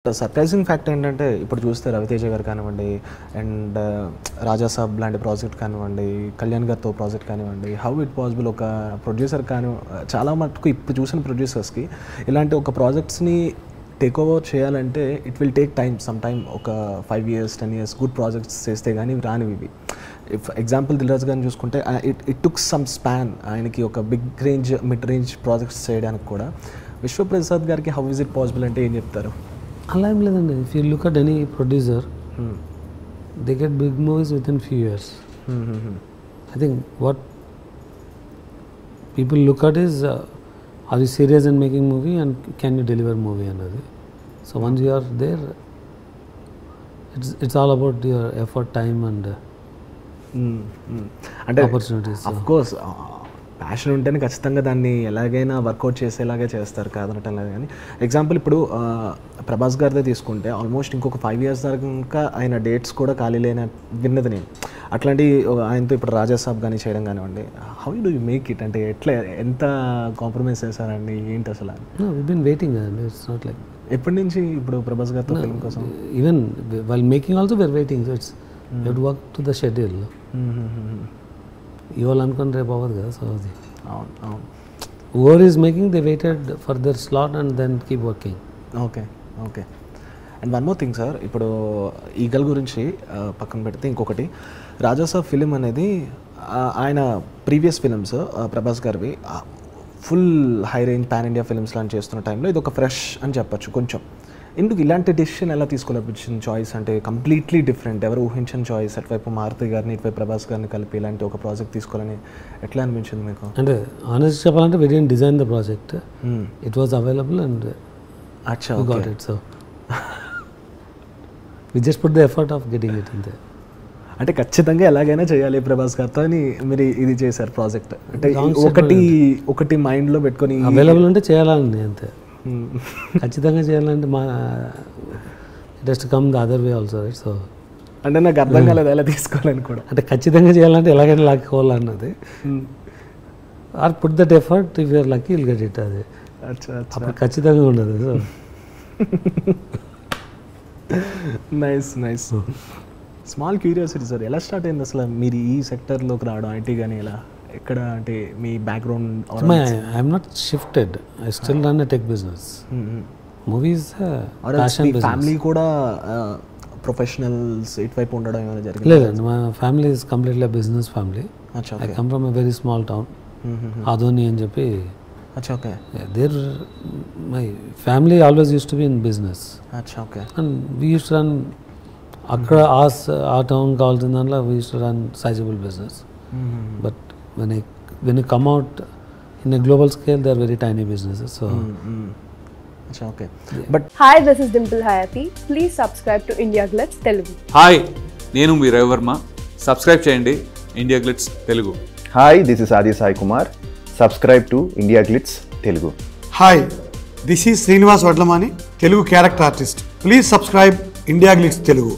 Surprising fact ఏంటంటే ఇప్పుడు చూస్తే రవితేజ గారు కానివ్వండి అండ్ రాజా సాబ్ లాంటి ప్రాజెక్ట్ కానివ్వండి, కళ్యాణ్ గారితో ప్రాజెక్ట్ కానివ్వండి, హౌ ఇట్ పాసిబుల్ ఒక ప్రొడ్యూసర్ కానీ చాలా మటుకు ఇప్పుడు చూసిన ప్రొడ్యూసర్స్కి ఇలాంటి ఒక ప్రాజెక్ట్స్ని టేక్ ఓవర్ చేయాలంటే it will take time, some time ఒక 5 years 10 years గుడ్ ప్రాజెక్ట్స్ చేస్తే కానీ రానివి ఇవి. ఇఫ్ ఎగ్జాంపుల్ దిల్రాజ్ గారిని చూసుకుంటే ఇట్ టుక్ సమ్ స్పాన్ ఆయనకి ఒక big range mid range projects చేయడానికి కూడా. విశ్వప్రసాద్ గారికి హౌ ఇస్ ఇట్ పాసిబుల్ అంటే ఏం చెప్తారు? అలా ఏం లేదండి. If you look at any producer they get big movies with in few years. I think what people look at is are you serious in making movie and can you deliver movie అన్నది. So once you are there it's all about your effort, time and అంటే opportunities. Of course passion ఉంటేనే ఖచ్చితంగా దాన్ని ఎలాగైనా work out చేసేలాగే చేస్తారు, కాదనటం లేదు. కానీ example ఇప్పుడు ప్రభాస్ గారిదే తీసుకుంటే ఆల్మోస్ట్ ఇంకొక 5 years దాకా ఇంకా ఆయన డేట్స్ కూడా ఖాళీ లేని విన్నది నేను. అట్లాంటి ఆయనతో ఇప్పుడు రాజా సాబ్ కానీ చేయడం కానివ్వండి, how do you make it అంటే ఎట్లా ఎంత కాంప్రమైజ్ చేశారండి ఏంటి అసలు? బిన్ వెయిటింగ్ కదండి. ఇట్స్ నాట్ లైక్ ఎప్పటి నుంచి ఇప్పుడు ప్రభాస్ గారితో ఫిల్మ్ కోసం even while making also were waiting. So it's you to work to the schedule. ఇవాళ అనుకుని రేపు అవ్వదు కదా. సో అది అవును అవును. Over is making they waited for their slot and then keep working. Okay okay. And one more thing sir, ఇప్పుడు ఈగల్ గురించి పక్కన పెడితే ఇంకొకటి, రాజాసాబ్ ఫిలిం అనేది ఆయన ప్రీవియస్ ఫిలిమ్స్ ప్రభాస్ గారివి full high range pan India films లాంటి చేస్తున్న టైంలో ఇది ఒక ఫ్రెష్ అని చెప్పచ్చు కొంచెం. ఎందుకు ఇలాంటి డెసిషన్ ఎలా తీసుకోలేకపోయింది? చాయిస్ అంటే కంప్లీట్లీ డిఫరెంట్, ఎవరు ఊహించిన చాయిస్. అటువైపు మారుతి గారిని ఇటువైపు ప్రభాస్ గారిని కలిపి ఇలాంటి ఒక ప్రాజెక్ట్ తీసుకోవాలని ఎట్లా అనిపించింది మీకు? అంటే ఆనెస్ట్ చెప్పాలంటే we didn't design the project, it was available and అచ్చా we got it. So we just put the effort of getting it అంతే. అంటే ఖచ్చితంగా ఎలాగైనా చేయాలి ప్రభాస్ గారితో అని మీరు ఇది చేశారు ప్రాజెక్ట్ అంటే ఒకటి మైండ్లో పెట్టుకొని అవైలబుల్ ఉంటే చేయాలండి అంతే. ఖచ్చితంగా చేయాలంటే మా just come the other way also right. So అంటే నాకు అర్థం కాలేదు ఎలా తీసుకోవాలని కూడా. అంటే ఖచ్చితంగా చేయాలంటే ఎలాగైనా లాక్కోవాలన్నది. Or put that effort, if you're lucky will get it. అది అప్పుడు ఖచ్చితంగా ఉండదు. So nice nice. Small curiosity sir, ఎలా స్టార్ట్ అయింది అసలు మీరు ఈ సెక్టర్లోకి రావడం? ఐటీ కానీ ఎలా ఎక్కడ అంటే మీ background? I'm not shifted, I still run a tech business. Movies family కూడా ప్రొఫెషనల్స్ ఇటువైపు ఉండడం ఏమైనా జరిగింది? లేదండి, మా family is completely business family. I come from a very small town Adoni అని చెప్పి. Okay. There my family always used to be in business. Okay. And we used to run అక్కడ ఆ టౌన్ కావాల్సిన దాంట్లో we used to run sizable business. But when you come out in a global scale, they are very tiny businesses. So okay. But hi, this is Dimple Hayati. Please subscribe to India Glitz Telugu. Hi, nenu mi Ravi Verma. Subscribe cheyandi India Glitz Telugu. Hi, this is Adi Sai Kumar. Subscribe to India Glitz Telugu. Hi, this is Srinivas Vadlamani, Telugu character artist. Please subscribe India Glitz Telugu.